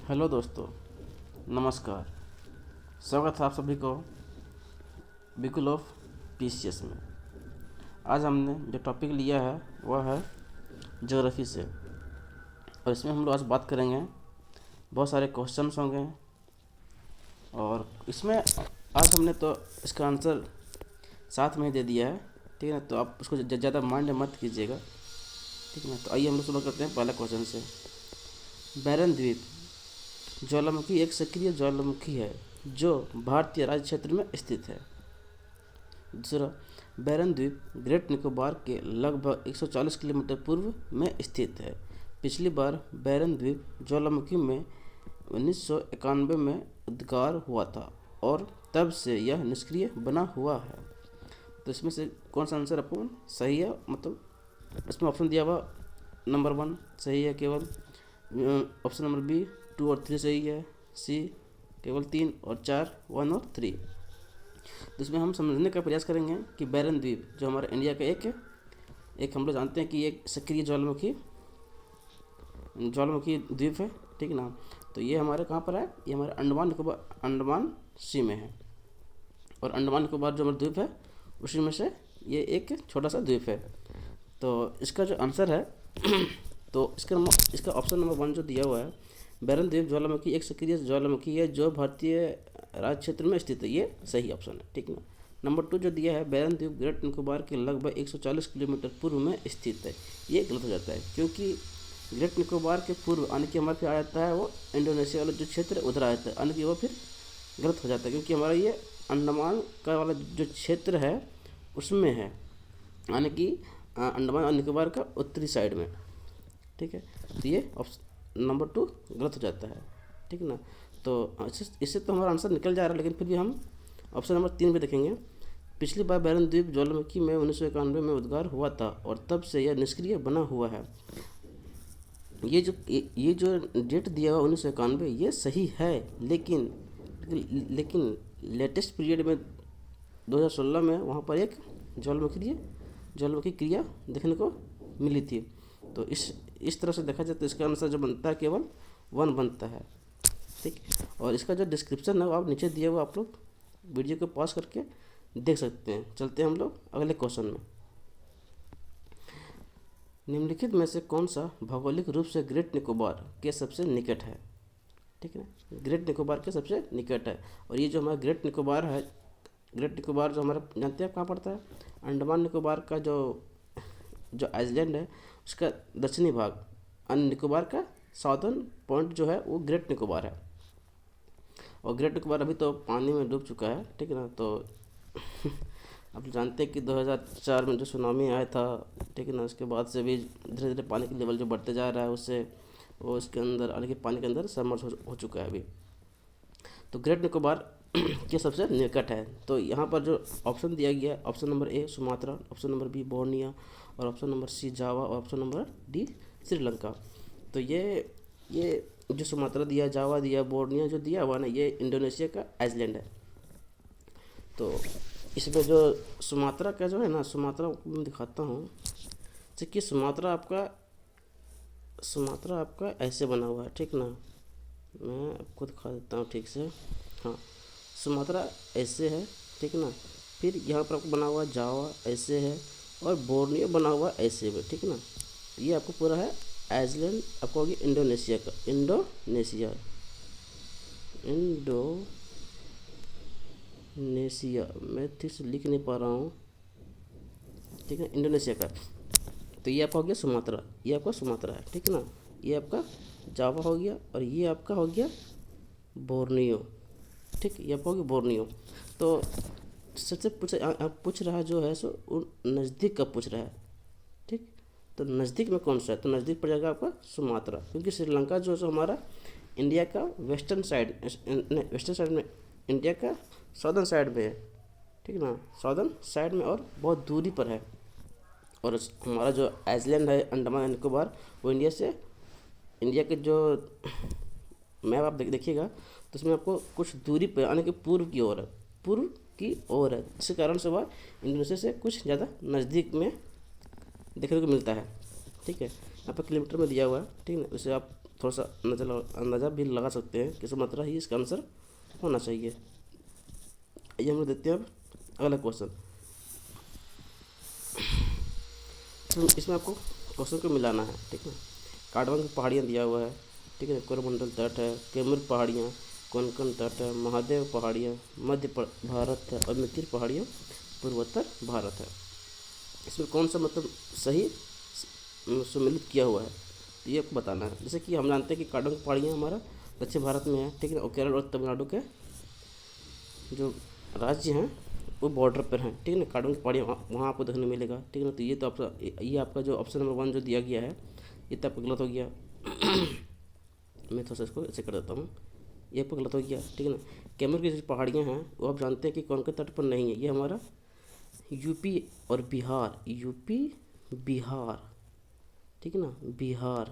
Hello दोस्तों, नमस्कार। स्वागत है आप सभी को बिकुल ऑफ पीसीएस में। आज हमने जो टॉपिक लिया है वह है ज्योग्राफी से, और इसमें हम लोग आज बात करेंगे। बहुत सारे क्वेश्चंस होंगे और इसमें आज हमने तो इसका आंसर साथ में ही दे दिया है, ठीक है ना। तो आप उसको ज़्यादा माइंड मत कीजिएगा, ठीक है ना। तो आइए हम लोग शुरू करते हैं पहला क्वेश्चन से। बैरन द्वीप ज्वालामुखी एक सक्रिय ज्वालामुखी है जो भारतीय राज्य क्षेत्र में स्थित है। दूसरा, बैरन द्वीप ग्रेट निकोबार के लगभग 140 किलोमीटर पूर्व में स्थित है। पिछली बार बैरन द्वीप ज्वालामुखी में 1991 में उद्गार हुआ था और तब से यह निष्क्रिय बना हुआ है। तो इसमें से कौन सा आंसर अपन सही है? मतलब इसमें ऑप्शन दिया हुआ नंबर 1 सही है केवल, ऑप्शन नंबर बी 2 और 3 सही है, सी केवल 3 और 4 1 और 3। तो इसमें हम समझने का प्रयास करेंगे कि बैरन द्वीप जो हमारे इंडिया का एक हम लोग जानते हैं कि एक सक्रिय ज्वालामुखी द्वीप है, ठीक ना। तो ये हमारे कहाँ पर है? ये हमारे अंडमान सी में है, और अंडमान निकोबार जो हमारा द्वीप है उसी में से ये एक छोटा सा द्वीप है। तो इसका जो आंसर है तो इसका ऑप्शन नंबर 1 जो दिया हुआ है, बैरन द्वीप ज्वालामुखी एक सक्रिय ज्वालामुखी है जो भारतीय राज्य क्षेत्र में स्थित है, ये सही ऑप्शन है, ठीक ना। नंबर 2 जो दिया है, बैरन द्वीप ग्रेट निकोबार के लगभग 140 किलोमीटर पूर्व में स्थित है, ये गलत हो जाता है, क्योंकि ग्रेट निकोबार के पूर्व यानी कि हमारे फिर आ जाता है वो इंडोनेशिया वाला जो क्षेत्र है उधर आ जाता है, यानी कि वो फिर गलत हो जाता है, क्योंकि हमारा ये अंडमान का वाला जो क्षेत्र है उसमें है, यानी कि अंडमान और निकोबार का उत्तरी साइड में, ठीक है। तो ये ऑप्शन नंबर 2 गलत हो जाता है, ठीक ना। तो इससे तो हमारा आंसर निकल जा रहा है, लेकिन फिर भी हम ऑप्शन नंबर 3 भी देखेंगे। पिछली बार बैरन द्वीप ज्वालामुखी में 1991 में उद्गार हुआ था और तब से यह निष्क्रिय बना हुआ है। ये जो डेट दिया हुआ 1991 ये सही है, लेकिन लेटेस्ट पीरियड में 2016 में वहाँ पर एक ज्वालामुखी क्रिया देखने को मिली थी। तो इस तरह से देखा जाए तो इसका आंसर जो बनता है केवल 1 बनता है, ठीक। और इसका जो डिस्क्रिप्शन है वो आप नीचे दिए हुए आप लोग वीडियो को पॉज करके देख सकते हैं। चलते हैं हम लोग अगले क्वेश्चन में। निम्नलिखित में से कौन सा भौगोलिक रूप से ग्रेट निकोबार के सबसे निकट है? ठीक है ना, ग्रेट निकोबार के सबसे निकट है। और ये जो हमारा ग्रेट निकोबार जो हमारा जानते हैं कहाँ पड़ता है? अंडमान निकोबार का जो आइलैंड है उसका दक्षिणी भाग, अन्य निकोबार का साउदर्न पॉइंट जो है वो ग्रेट निकोबार है। और ग्रेट निकोबार अभी तो पानी में डूब चुका है, ठीक है ना। तो आप जानते हैं कि 2004 में जो सुनामी आया था, ठीक है ना, उसके बाद से भी धीरे धीरे पानी का लेवल जो बढ़ते जा रहा है उससे वो इसके अंदर यानी कि पानी के अंदर सबमर्ज हो चुका है अभी। तो ग्रेट निकोबार के सबसे निकट है। तो यहाँ पर जो ऑप्शन दिया गया है, option number A Sumatra, option number B Borneo, और ऑप्शन नंबर सी जावा, और ऑप्शन नंबर डी श्रीलंका। तो ये जो सुमात्रा दिया, जावा दिया, बोर्निया जो दिया हुआ ना, ये इंडोनेशिया का आइलैंड है। तो इसमें जो सुमात्रा का जो है ना, सुमात्रा मैं दिखाता हूँ। जैसे कि सुमात्रा आपका ऐसे बना हुआ है, ठीक ना। मैं आपको दिखा देता हूँ ठीक से। हाँ, सुमात्रा ऐसे है, ठीक ना। फिर यहाँ पर आपको बना हुआ जावा ऐसे है, और बोर्नियो बना हुआ ऐसे है, ठीक ना। ये आपको पूरा है आइसलैंड, आपको होगी इंडोनेशिया का, इंडोनेशिया मैं ठीक से लिख नहीं पा रहा हूँ, ठीक है, इंडोनेशिया का। तो ये आपका हो गया सुमात्रा, ये आपका सुमात्रा है, ठीक है ना। ये आपका जावा हो गया, और ये आपका हो गया बोर्नियो, ठीक, ये आपका हो गया बोर्नियो। तो सबसे पूछ रहा जो है सो नज़दीक का पूछ रहा है, ठीक। तो नज़दीक में कौन सा है? तो नज़दीक पड़ जाएगा आपका सुमात्रा, क्योंकि श्रीलंका जो है हमारा इंडिया का वेस्टर्न साइड में, इंडिया का सदर्न साइड में है, ठीक ना, सदर्न साइड में, और बहुत दूरी पर है। और हमारा जो आइसलैंड है अंडमान एंड निकोबार, वो इंडिया के जो मैप आप देखिएगा तो उसमें आपको कुछ दूरी पर यानी कि पूर्व की ओर है, इसी कारण से वह इंडोनेशिया से कुछ ज़्यादा नज़दीक में देखने को मिलता है, ठीक है। यहाँ पर किलोमीटर में दिया हुआ है, ठीक है, उसे आप थोड़ा सा अंदाज़ा भी लगा सकते हैं कि सुमात्रा ही इसका आंसर होना चाहिए। आइए हम लोग देखते हैं अब अगला क्वेश्चन। तो इसमें आपको क्वेश्चन को मिलाना है, ठीक है। कार्डवन की पहाड़ियाँ दिया हुआ है, ठीक है, कोरोमंडल तट है, कैमूर पहाड़ियाँ, कोंकण तट है, महादेव पहाड़ियाँ मध्य भारत है और मितिर पहाड़ियाँ पूर्वोत्तर भारत है। इसमें कौन सा मतलब सही सम्मिलित किया हुआ है तो ये आपको बताना है। जैसे कि हम जानते हैं कि कार्डवन की पहाड़ियाँ हमारा दक्षिण भारत में है, ठीक है, और केरल और तमिलनाडु के जो राज्य हैं वो बॉर्डर पर हैं, ठीक है ना। कार्डवन की पहाड़ियाँ वहाँ आपको देखने मिलेगा, ठीक है ना। तो ये तो आपका जो ऑप्शन नंबर 1 जो दिया गया है ये तो आपका गलत हो गया। मैं थोड़ा सा इसको ऐसे कर देता हूँ, ये आपका गलत हो गया, ठीक है ना। कैमूर की जो पहाड़ियाँ हैं वो आप जानते हैं कि कौन के तट पर नहीं है, ये हमारा यूपी और बिहार, यूपी बिहार, ठीक है ना, बिहार,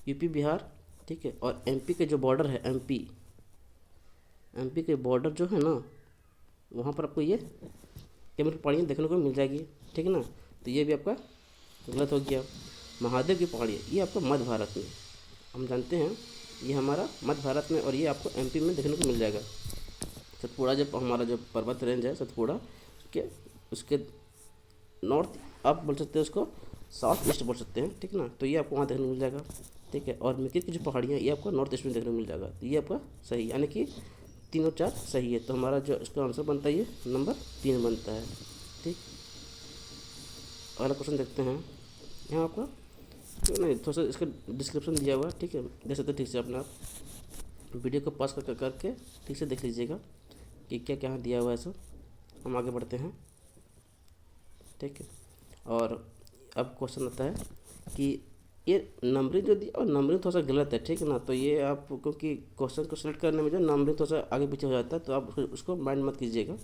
यूपी बिहार, ठीक है। और एमपी के जो बॉर्डर है, एमपी के बॉर्डर जो है ना वहाँ पर आपको ये कैमूर पहाड़ियाँ देखने को मिल जाएगी, ठीक है ना। तो ये भी आपका गलत हो गया। महादेव की पहाड़ियाँ ये आपका मध्य भारत में, हम जानते हैं ये हमारा मध्य भारत में, और ये आपको एमपी में देखने को मिल जाएगा। सतपुड़ा जब हमारा जो पर्वत रेंज है सतपुड़ा के उसके नॉर्थ आप बोल सकते हैं, उसको साउथ ईस्ट बोल सकते हैं, ठीक है ना। तो ये आपको वहाँ देखने को मिल जाएगा, ठीक है। और मितिर की जो पहाड़ियाँ ये आपको नॉर्थ ईस्ट में देखने को मिल जाएगा। तो ये आपका सही, यानी कि 3 और 4 सही है। तो हमारा जो इसका आंसर बनता है ये नंबर 3 बनता है, ठीक। अगला क्वेश्चन देखते हैं। यहाँ आपका क्यों नहीं थोड़ा सा इसका डिस्क्रिप्शन दिया हुआ है, ठीक है, देख सकते ठीक से अपने आप वीडियो को पॉज करके ठीक से देख लीजिएगा कि क्या क्या दिया हुआ है। सब हम आगे बढ़ते हैं, ठीक है। और अब क्वेश्चन आता है कि ये नंबरिंग जो दिया और नंबरिंग थोड़ा सा गलत है, ठीक है ना। तो ये आप क्योंकि क्वेश्चन को सिलेक्ट करने में जो नंबरिंग थोड़ा सा आगे पीछे हो जाता है, तो आप उसको माइंड मत कीजिएगा।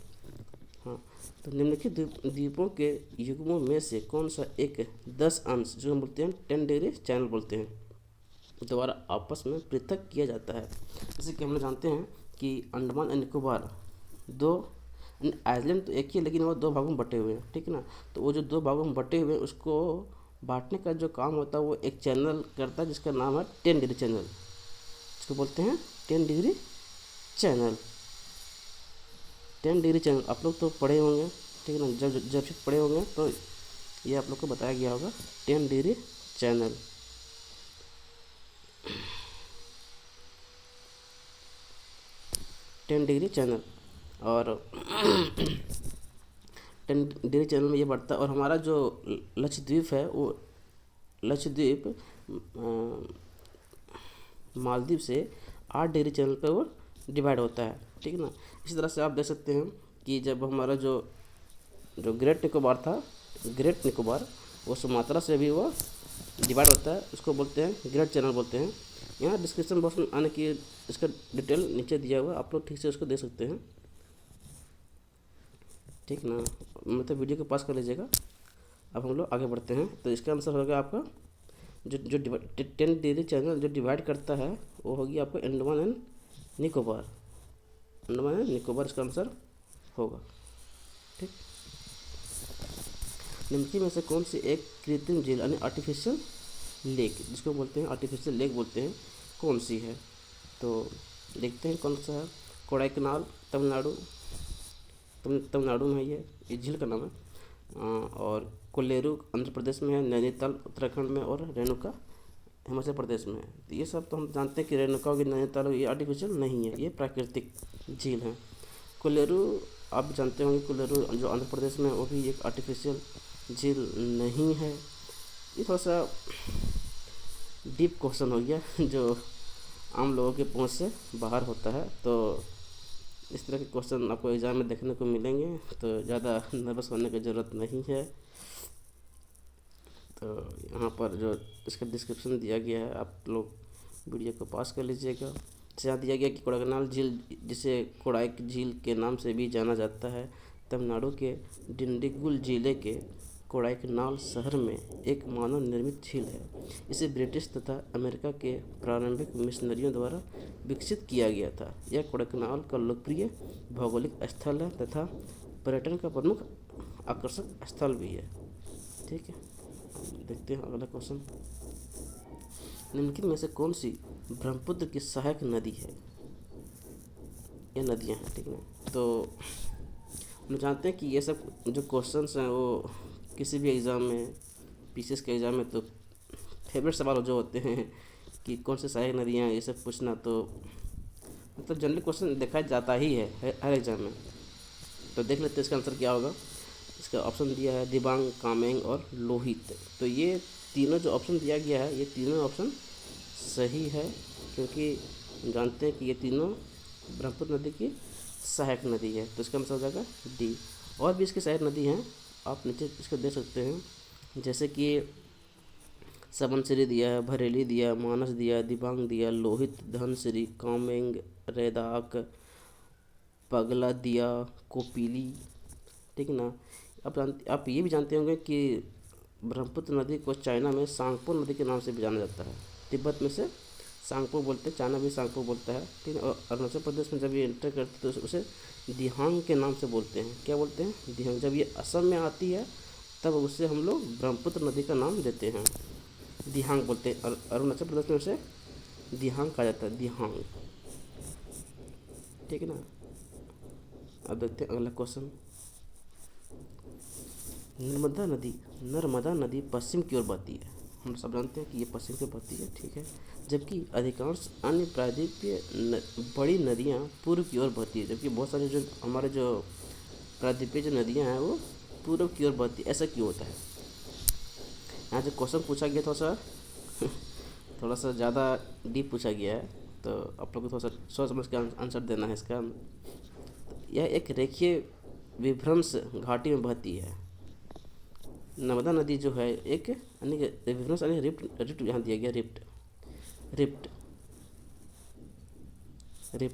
हाँ, तो निम्नलिखित द्वीपों के युग्मों में से कौन सा एक 10 अंश जो हम बोलते हैं 10 डिग्री चैनल बोलते हैं द्वारा आपस में पृथक किया जाता है। जैसे कि हम लोग जानते हैं कि अंडमान एंड निकोबार दो आइलैंड तो एक ही है, लेकिन वो 2 भागों में बटे हुए हैं, ठीक है ना। तो वो जो 2 भागों में बटे हुए हैं उसको बांटने का जो काम होता है वो एक चैनल करता है जिसका नाम है 10 डिग्री चैनल, इसको बोलते हैं 10 डिग्री चैनल। 10 डिग्री चैनल आप लोग तो पढ़े होंगे, ठीक है ना। जब से पढ़े होंगे तो ये आप लोग को बताया गया होगा 10 डिग्री चैनल। और 10 डिग्री चैनल में ये बढ़ता है। और हमारा जो लक्षद्वीप है वो लक्षद्वीप मालदीव से 8 डिग्री चैनल पर वो डिवाइड होता है, ठीक है ना। इसी तरह से आप देख सकते हैं कि जब हमारा जो ग्रेट निकोबार था, ग्रेट निकोबार वो सुमात्रा से भी वो डिवाइड होता है, उसको बोलते हैं ग्रेट चैनल बोलते हैं। यहाँ डिस्क्रिप्शन बॉक्स में आने की इसका डिटेल नीचे दिया हुआ है, आप लोग ठीक से उसको देख सकते हैं, ठीक ना। मतलब वीडियो को पास कर लीजिएगा। अब हम लोग आगे बढ़ते हैं। तो इसका आंसर होगा आपका जो 10 डिग्री चैनल जो डिवाइड करता है वो होगी आपको अंडमान एंड निकोबार, अंडमान एंड निकोबार इसका आंसर होगा, ठीक। निम्नलिखित में से कौन सी एक कृत्रिम झील यानी आर्टिफिशियल लेक, जिसको बोलते हैं आर्टिफिशियल लेक बोलते हैं, कौन सी है। तो देखते हैं कौन सा है। कोडाईकनाल तमिलनाडु, तमिलनाडु में है ये झील का नाम है। और कोल्लेरू आंध्र प्रदेश में है, नैनीताल उत्तराखंड में, और रेणुका हिमाचल प्रदेश में है। तो ये सब तो हम जानते हैं कि रेणुका और नैनीताल ये आर्टिफिशियल नहीं है, ये प्राकृतिक झील है। कोल्लेरू आप जानते होंगे, कोल्लेरू जो आंध्र प्रदेश में वो भी एक आर्टिफिशियल झील नहीं है। ये थोड़ा सा डीप क्वेश्चन हो गया जो आम लोगों के पहुंच से बाहर होता है। तो इस तरह के क्वेश्चन आपको एग्ज़ाम में देखने को मिलेंगे, तो ज़्यादा नर्वस होने की ज़रूरत नहीं है। तो यहाँ पर जो इसका डिस्क्रिप्शन दिया गया है आप लोग वीडियो को पास कर लीजिएगा। यहाँ दिया गया कि कोडाईकनाल झील, जिसे कोडाई झील के नाम से भी जाना जाता है, तमिलनाडु के डिंडिगुल जिले के कोडाईकनाल शहर में एक मानव निर्मित झील है। इसे ब्रिटिश तथा अमेरिका के प्रारंभिक मिशनरियों द्वारा विकसित किया गया था। यह कोडाईकनाल का लोकप्रिय भौगोलिक स्थल है तथा पर्यटन का प्रमुख आकर्षक स्थल भी है, ठीक है। देखते हैं अगला क्वेश्चन। निम्नलिखित में से कौन सी ब्रह्मपुत्र की सहायक नदी है? ये नदियाँ हैं, ठीक है। तो हम जानते हैं कि ये सब जो क्वेश्चंस हैं वो किसी भी एग्ज़ाम में, पीसीएस के एग्ज़ाम में तो फेवरेट सवाल जो होते हैं कि कौन सी सहायक नदियाँ हैं, ये सब पूछना तो मतलब जनरल क्वेश्चन देखा जाता ही है हर एग्ज़ाम में। तो देख लेते हैं इसका आंसर क्या होगा। इसका ऑप्शन दिया है दिबांग, कामेंग और लोहित। तो ये तीनों जो ऑप्शन दिया गया है, ये तीनों ऑप्शन सही है, क्योंकि हम जानते हैं कि ये तीनों ब्रह्मपुत्र नदी की सहायक नदी है। तो इसका आंसर हो जाएगा डी। और भी इसकी सहायक नदी हैं, आप नीचे इसको देख सकते हैं, जैसे कि सबनसिरी दिया है, भरेली दिया, मानस दिया, दिबांग दिया, लोहित, धनसिरी, कामेंग, रैदाक, पगला दिया, कोपिली, ठीक है ना। आप ये भी जानते होंगे कि ब्रह्मपुत्र नदी को चाइना में सांगपो नदी के नाम से भी जाना जाता है। तिब्बत में से सांगपो बोलते हैं, चाइना भी सांगपो बोलता है, ठीक है। और अरुणाचल प्रदेश में जब ये एंटर करती है तो उसे दिहांग के नाम से बोलते हैं। क्या बोलते हैं? दिहांग। जब ये असम में आती है तब उसे हम लोग ब्रह्मपुत्र नदी का नाम देते हैं, दिहांग बोलते हैं। अरुणाचल प्रदेश में उसे दिहांग कहा जाता है, दिहांग, ठीक है ना। अब देखते हैं अगला क्वेश्चन। नर्मदा नदी पश्चिम की ओर बहती है। हम सब जानते हैं कि ये पश्चिम की ओर बहती है, ठीक है। जबकि अधिकांश अन्य प्रायद्वीपीय बड़ी नदियाँ पूर्व की ओर बहती है। जबकि बहुत सारी जो हमारे जो प्रायद्वीपीय जो नदियाँ हैं वो पूर्व की ओर बहती है। ऐसा क्यों होता है? यहाँ जो क्वेश्चन पूछा गया थोड़ा सा ज़्यादा डीप पूछा गया है, तो आप लोग को थोड़ा सा सोच समझ के आंसर देना है इसका। यह एक रेखीय विभ्रंश घाटी में बहती है। नर्मदा नदी जो है एक यानी कि विभ्रंश यानी रिफ्ट यहाँ दिया गया, रिफ्ट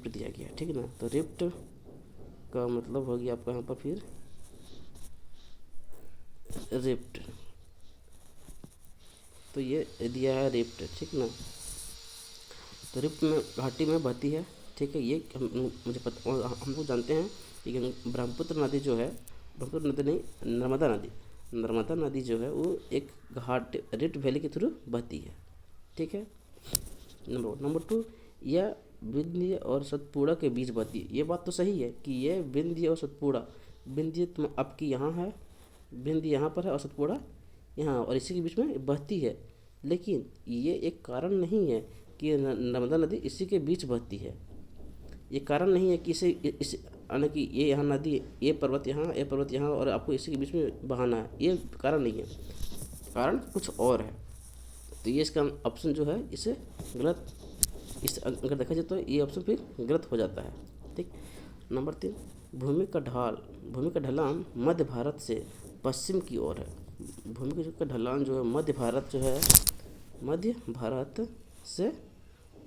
दिया गया, ठीक है ना। तो रिफ्ट का मतलब हो गया आपका यहाँ पर फिर रिफ्ट, तो ये दिया है रिफ्ट, ठीक ना। तो रिफ्ट में घाटी में बहती है, ठीक है। ये मुझे पता, हम लोग जानते हैं कि ब्रह्मपुत्र नदी जो है, ब्रह्मपुत्र नदी नहीं, नर्मदा नदी जो है वो एक घाट रिफ्ट वैली के थ्रू बहती है, ठीक है। नंबर 2, यह विंध्य और सतपुड़ा के बीच बहती है। ये बात तो सही है कि ये विंध्य और सतपुड़ा, विंध्य तो आपकी यहाँ है, विंध्य यहाँ पर है और सतपुड़ा यहाँ, और इसी के बीच में बहती है। लेकिन ये एक कारण नहीं है कि नर्मदा नदी इसी के बीच बहती है। ये कारण नहीं है कि इस यानी कि ये यहाँ नदी, ये पर्वत यहाँ और आपको इसी के बीच में बहाना है, ये कारण नहीं है। कारण कुछ और है। तो ये इसका ऑप्शन जो है इसे गलत, इस अगर देखा जाए तो ये ऑप्शन फिर गलत हो जाता है, ठीक। नंबर 3, भूमि का ढलान मध्य भारत से पश्चिम की ओर है। भूमि का ढलान जो है मध्य भारत से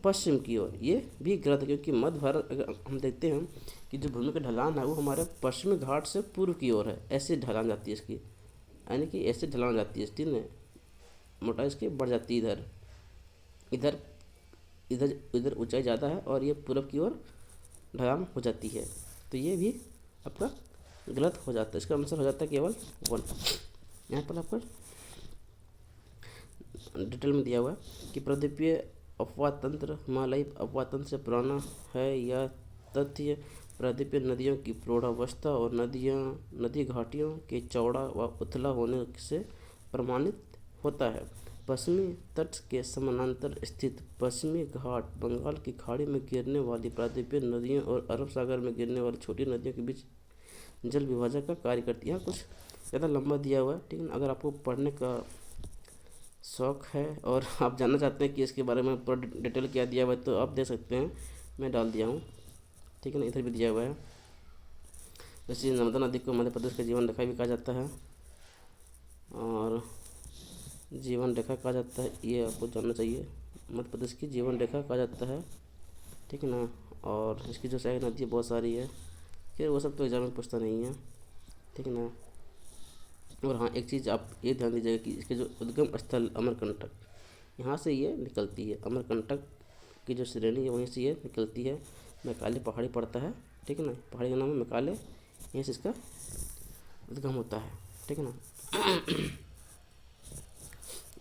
पश्चिम की ओर, ये भी गलत है, क्योंकि मध्य भारत अगर हम देखते हैं कि जो भूमि का ढलान है वो हमारे पश्चिमी घाट से पूर्व की ओर है। ऐसे ढलान जाती है इसकी, यानी कि ऐसे ढलान जाती है इसकी, मोटाई इसकी बढ़ जाती है, इधर ऊंचाई ज़्यादा है और ये पूर्व की ओर ढलान हो जाती है। तो ये भी आपका गलत हो जाता है। इसका आंसर हो जाता है केवल 1। यहाँ पर आपका डिटेल में दिया हुआ है कि प्रायद्वीपीय अपवाह तंत्र हिमालयी अपवाह तंत्र से पुराना है। यह तथ्य प्रायद्वीपीय नदियों की प्रौढ़ावस्था और नदी घाटियों के चौड़ा व उथला होने से प्रमाणित होता है। पश्चिमी तट के समानांतर स्थित पश्चिमी घाट बंगाल की खाड़ी में गिरने वाली प्रायद्वीपीय नदियों और अरब सागर में गिरने वाली छोटी नदियों के बीच जल विभाजक का कार्य करती है। यहाँ कुछ ज़्यादा लंबा दिया हुआ है, ठीक है। अगर आपको पढ़ने का शौक़ है और आप जानना चाहते हैं कि इसके बारे में पूरा डिटेल क्या दिया हुआ है तो आप दे सकते हैं, मैं डाल दिया हूँ, ठीक है ना। इधर भी दिया हुआ है। वैसे नर्मदा नदी को मध्य प्रदेश का जीवन रेखा भी कहा जाता है और जीवन रेखा कहा जाता है, ये आपको जानना चाहिए। मध्य प्रदेश की जीवन रेखा कहा जाता है, ठीक है ना। और इसकी जो सहायक नदी बहुत सारी है, फिर वो सब तो एग्जाम में पूछता नहीं है, ठीक है ना। और हाँ, एक चीज़ आप ये ध्यान दीजिएगा कि इसके जो उद्गम स्थल अमरकंटक, यहाँ से ये निकलती है। अमरकंटक की जो श्रेणी है वहीं से ये निकलती है। मैकाले पहाड़ी पड़ता है, ठीक है ना। पहाड़ी का नाम है मैकाले, यहीं से इसका उद्गम होता है, ठीक है ना।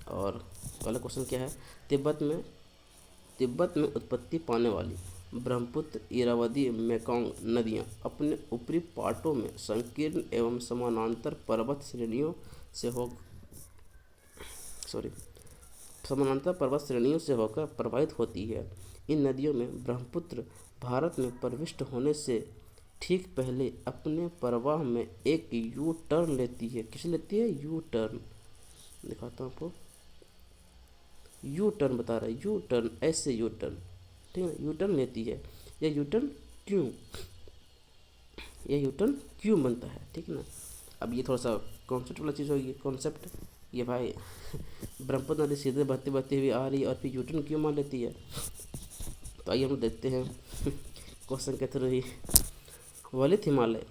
और अगला क्वेश्चन क्या है, तिब्बत में उत्पत्ति पाने वाली ब्रह्मपुत्र, इरावदी, मेकॉन्ग नदियाँ अपने ऊपरी पॉटों में संकीर्ण एवं समानांतर पर्वत श्रेणियों से होकर प्रवाहित होती है। इन नदियों में ब्रह्मपुत्र भारत में प्रविष्ट होने से ठीक पहले अपने प्रवाह में एक यू टर्न लेती है। किसे लेती है? U turn. दिखाता हूँ आपको, यू टर्न बता रहा है, यू टर्न, ऐसे यू टर्न, ठीक है, यू टर्न लेती है। यह यू टर्न क्यों बनता है, ठीक है ना। अब ये थोड़ा सा कॉन्सेप्ट वाला चीज़ होगी, कॉन्सेप्ट ये भाई ब्रह्मपुत्र नदी सीधे बहती हुई आ रही है और फिर यू टर्न क्यों मान लेती है। तो आइए हम देखते हैं क्वेश्चन के थ्रू ही। वलित हिमालय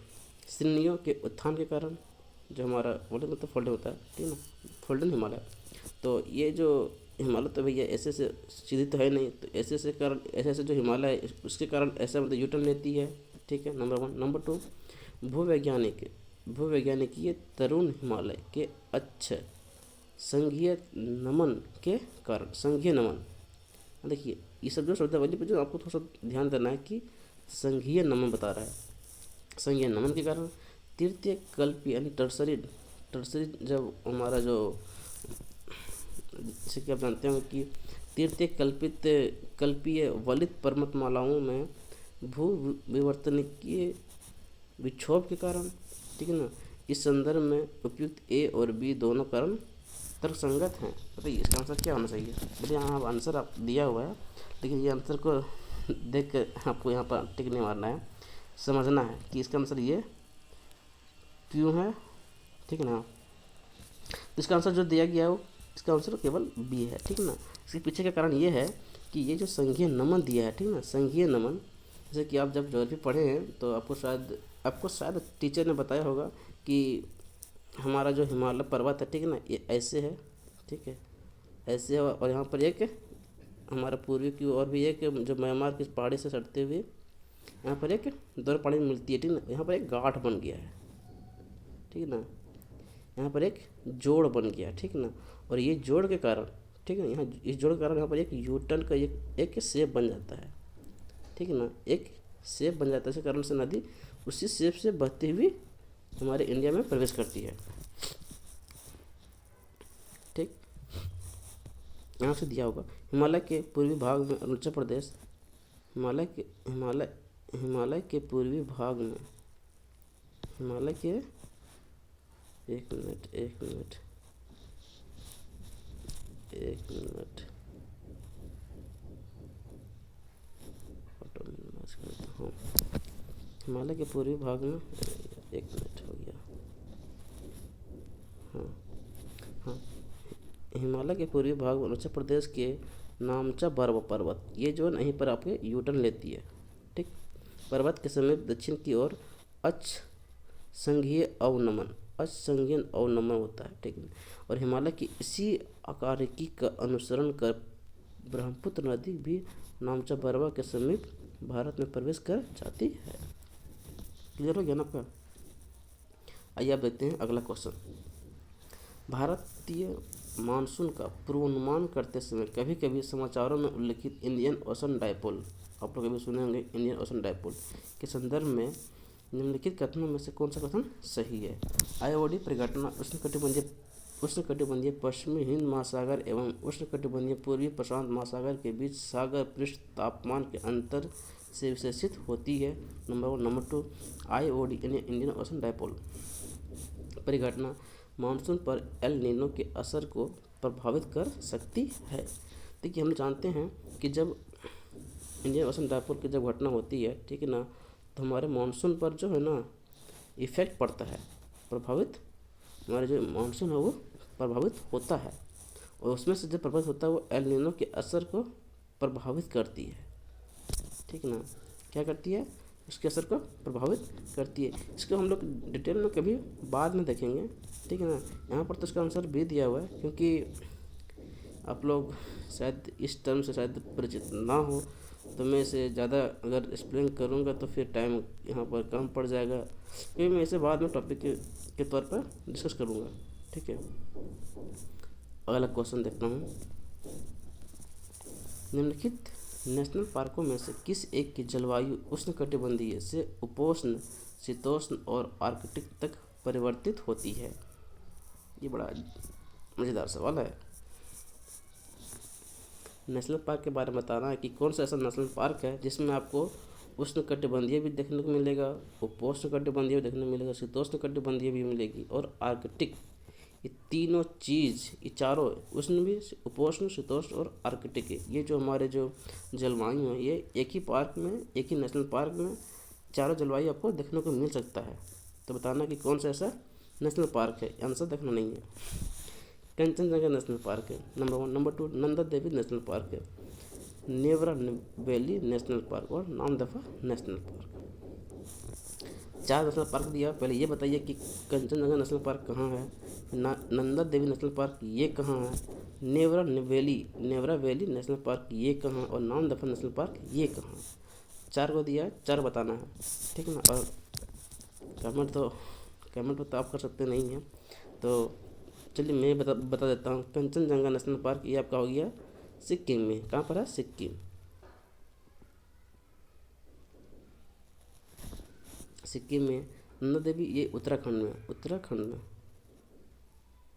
श्रेणियों के उत्थान के कारण, जो हमारा वलित मतलब फोल्डन होता है, ठीक है ना, फोल्डन हिमालय। तो ये जो हिमालय तो भैया ऐसे से सीधी तो है नहीं, तो ऐसे जो हिमालय है उसके कारण ऐसा मतलब यूटर्न लेती है, ठीक है, नंबर 1। नंबर 2, भूवैज्ञानिकीय तरुण हिमालय के अच्छे संघीय नमन के कारण, संघीय नमन, देखिए ये सब जो शब्द वाली पे जो आपको थोड़ा सा ध्यान देना है कि संघीय नमन बता रहा है। संघीय नमन के कारण तृतीय कल्पीय यानी टर्सरी, जब हमारा जो, जैसे कि आप जानते हो कि तृतीय कल्पीय वलित पर्वतमालाओं में भू विवर्तनिकीय विक्षोभ के कारण, ठीक है ना, इस संदर्भ में उपयुक्त ए और बी दोनों कारण तर्कसंगत हैं। बताइए इसका आंसर क्या होना चाहिए। बोलिए यहाँ आंसर आप दिया हुआ है, लेकिन ये आंसर को देख कर आपको यहाँ पर टिक नहीं मारना है, समझना है कि इसका आंसर ये क्यों है, ठीक है ना। इसका आंसर जो दिया गया हो, इसका आंसर केवल बी है, ठीक है ना। इसके पीछे का कारण ये है कि ये जो संघीय नमन दिया है, ठीक है ना, संघीय नमन, जैसे कि आप जब ज्योग्राफी पढ़े हैं तो आपको शायद टीचर ने बताया होगा कि हमारा जो हिमालय पर्वत है, ठीक है ना, ये ऐसे है, ठीक है, ऐसे है, और यहाँ पर एक हमारा पूर्वी की ओर भी एक जो म्यांमार की पहाड़ी से सटते हुए यहाँ पर एक दर पहाड़ी मिलती है, ठीक है ना, यहाँ पर एक गांठ बन गया है, ठीक है ना, यहाँ पर एक जोड़ बन गया, ठीक है ना, और ये जोड़ के कारण, ठीक है ना, यहाँ इस जोड़ के कारण यहाँ पर एक यूटर्न का एक शेप बन जाता है, ठीक है ना, एक शेप बन जाता है। इस कारण से नदी उसी शेप से बहती हुई हमारे इंडिया में प्रवेश करती है, ठीक। यहाँ से दिया होगा हिमालय के पूर्वी भाग में अरुणाचल प्रदेश, हिमालय के पूर्वी भाग में, हिमालय के एक मिनट हाँ, हिमालय के पूर्वी भाग में, एक मिनट हो गया, हाँ, हिमालय के पूर्वी भाग में अरुणाचल प्रदेश के नामचा बर्व पर्वत, ये जो है यहीं पर आपके यूटर्न लेती है, ठीक। पर्वत के समीप दक्षिण की ओर अक्ष संघीय अवनमन होता है, ठीक है। और हिमालय की इसी आकारिकी का अनुसरण कर ब्रह्मपुत्र नदी भी नामचा बर्वा के समीप भारत में प्रवेश कर जाती है। क्लियर हो गया ना आपका। आइए आप देखते हैं अगला क्वेश्चन। भारतीय मानसून का पूर्वानुमान करते समय कभी कभी समाचारों में उल्लिखित इंडियन ओशन डायपोल, आप लोग कभी सुने होंगे इंडियन ओशन डायपोल, के संदर्भ में निम्नलिखित कथनों में से कौन सा कथन सही है। आईओडी परिघटना उष्णकटिबंधीय पश्चिमी हिंद महासागर एवं उष्णकटिबंधीय पूर्वी प्रशांत महासागर के बीच सागर पृष्ठ तापमान के अंतर से विशेषित होती है। नंबर 1। नंबर 2, आईओडी यानी इंडियन ओशन डायपोल परिघटना मानसून पर एल नीनो के असर को प्रभावित कर सकती है। देखिए हम जानते हैं कि जब इंडियन ओशन डायपोल की जब घटना होती है, ठीक है ना, तो हमारे मानसून पर जो है ना इफ़ेक्ट पड़ता है, हमारे जो मानसून है वो प्रभावित होता है, और उसमें से जो प्रभावित होता है वो एल नीनो के असर को प्रभावित करती है, ठीक है ना। क्या करती है? उसके असर को प्रभावित करती है। इसको हम लोग डिटेल में कभी बाद में देखेंगे, ठीक है ना। यहाँ पर तो इसका आंसर भी दिया हुआ है, क्योंकि आप लोग शायद इस टर्म से शायद परिचित ना हो, तो मैं इसे ज़्यादा अगर एक्सप्लेन करूँगा तो फिर टाइम यहाँ पर कम पड़ जाएगा, क्योंकि मैं इसे बाद में टॉपिक के तौर पर डिस्कस करूँगा, ठीक है। अगला क्वेश्चन देखता हूँ। निम्नलिखित नेशनल पार्कों में से किस एक की जलवायु उष्णकटिबंधीय से उपोष्ण, शीतोष्ण और आर्कटिक तक परिवर्तित होती है? ये बड़ा मज़ेदार सवाल है। नेशनल पार्क के बारे में बताना है कि कौन सा ऐसा नेशनल पार्क है जिसमें आपको उष्णकटिबंधीय भी देखने को मिलेगा, उपोष्णकटिबंधीय भी देखने को मिलेगा, शीतोष्णकटिबंधीय भी मिलेगी और आर्कटिक। ये तीनों चीज़, ये चारों, उष्ण भी, उपोष्ण, शीतोष्ण और आर्कटिक, ये जो हमारे जो जलवायु है, ये एक ही पार्क में, एक ही नेशनल पार्क में चारों जलवायु आपको देखने को मिल सकता है। तो बताना कि कौन सा ऐसा नेशनल पार्क है, आंसर देखना नहीं है। कंचनजंगा नेशनल पार्क है number 1। Number 2 Nanda Devi national park है, नुब्रा वैली नेशनल पार्क और Namdapha national park. 4 national park दिया। पहले ये बताइए कि कंचनजंगा नेशनल पार्क कहाँ है, नंदा देवी नेशनल पार्क ये कहाँ है, नुब्रा वैली नेशनल पार्क ये कहाँ, और नामदफा नेशनल पार्क ये कहाँ। 4 को दिया, 4 बताना है, ठीक है ना। और कमेंट तो आप कर सकते नहीं हैं, तो चलिए मैं बता देता हूँ। कंचनजंगा नेशनल पार्क ये आपका हो गया सिक्किम में। कहाँ पर है? सिक्किम में। नंदा देवी ये उत्तराखंड में,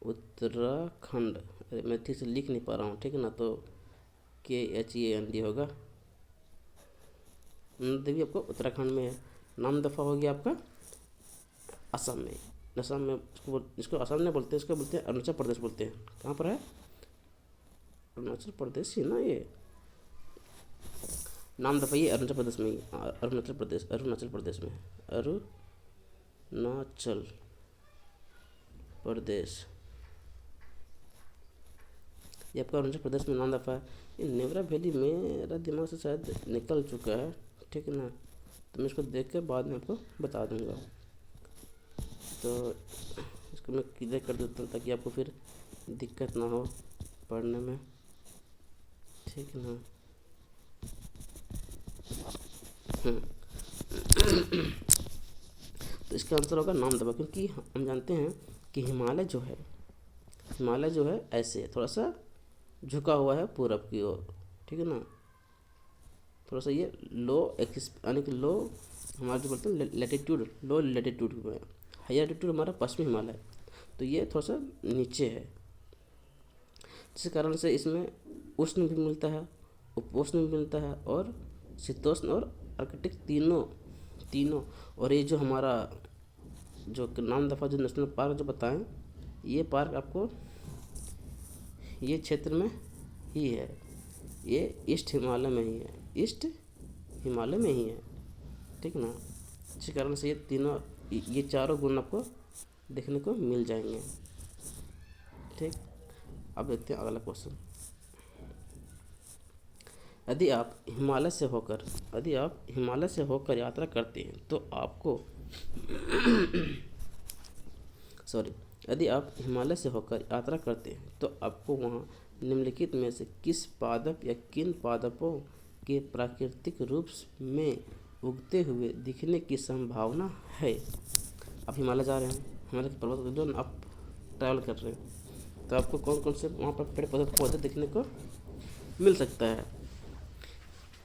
उत्तराखंड। अरे मैं ठीक से लिख नहीं पा रहा हूँ, ठीक है ना, तो KHAND होगा। नंदा देवी आपको उत्तराखंड में है। नामदफा हो गया आपका असम में। असम में इसको असम नहीं बोलते, इसको बोलते हैं अरुणाचल प्रदेश बोलते हैं। कहाँ पर है? अरुणाचल प्रदेश ही ना ये। नामदफा ये अरुणाचल प्रदेश में ही, अरुणाचल प्रदेश में, अरुणाचल प्रदेश, ये आपका अरुणाचल प्रदेश में नामदफा है। ये नुब्रा वैली मेरा दिमाग से शायद निकल चुका है, ठीक है ना, तो मैं इसको देख के बाद में आपको बता दूंगा। तो इसको मैं क्लियर कर देता हूँ ताकि आपको फिर दिक्कत ना हो पढ़ने में, ठीक है ना। तो इसका आंसर होगा नामदफा, क्योंकि हम जानते हैं कि हिमालय जो है ऐसे थोड़ा सा झुका हुआ है पूरब की ओर, ठीक है ना। थोड़ा सा ये लो यानी कि लो, हमारा जो बोलते हैं लैटिट्यूड, लो लैटिट्यूड में। हाई एल्टीट्यूड हमारा पश्चिमी हिमालय, तो ये थोड़ा सा नीचे है, जिस कारण से इसमें उष्ण भी मिलता है, उपोष्ण भी मिलता है और शीतोष्ण और आर्कटिक तीनों। और ये जो हमारा जो नामदफा जो नेशनल पार्क जो बताएं, ये पार्क आपको ये क्षेत्र में ही है, ये ईस्ट हिमालय में ही है, ठीक ना। इसी कारण से ये चारों गुण आपको देखने को मिल जाएंगे, ठीक। अब देखते हैं अगला क्वेश्चन। यदि आप हिमालय से होकर यात्रा करते हैं तो आपको यदि आप हिमालय से होकर यात्रा करते हैं तो आपको वहाँ निम्नलिखित में से किस पादप या किन पादपों के प्राकृतिक रूप में उगते हुए दिखने की संभावना है? आप हिमालय जा रहे हैं, हिमालय के पर्वत जो आप ट्रैवल कर रहे हैं, तो आपको कौन से वहाँ पर पेड़ पौधे देखने को मिल सकता है?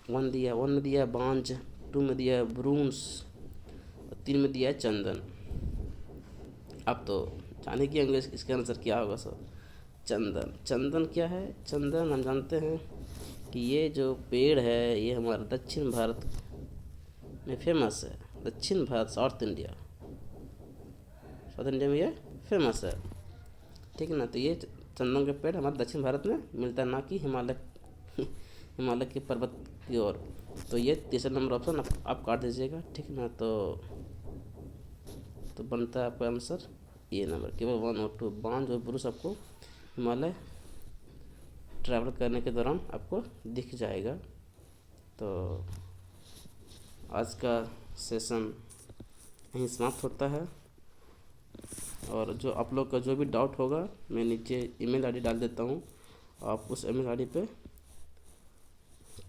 1 में दिया है बांज, 2 में दिया है ब्रूंस, 3 में दिया है चंदन। अब तो जाने की होंगे इसका आंसर क्या होगा सर? चंदन क्या है? चंदन हम जानते हैं कि ये जो पेड़ है ये हमारा दक्षिण भारत में फेमस है। दक्षिण भारत, साउथ इंडिया में ये फेमस है, ठीक है ना। तो ये चंदन के पेड़ हमारे दक्षिण भारत में मिलता है, ना कि हिमालय के पर्वत की ओर। तो ये तीसरा नंबर ऑप्शन आप काट दीजिएगा, ठीक है ना। तो बनता है आपका आंसर ये नंबर, केवल 1 और 2। बांज और ब्रूस आपको हिमालय ट्रैवल करने के दौरान आपको दिख जाएगा। तो आज का सेशन यहीं समाप्त होता है, और जो आप लोग का जो भी डाउट होगा मैं नीचे ईमेल आईडी डाल देता हूँ, आप उस ईमेल आईडी पे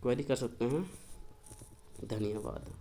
क्वेरी कर सकते हैं। धन्यवाद।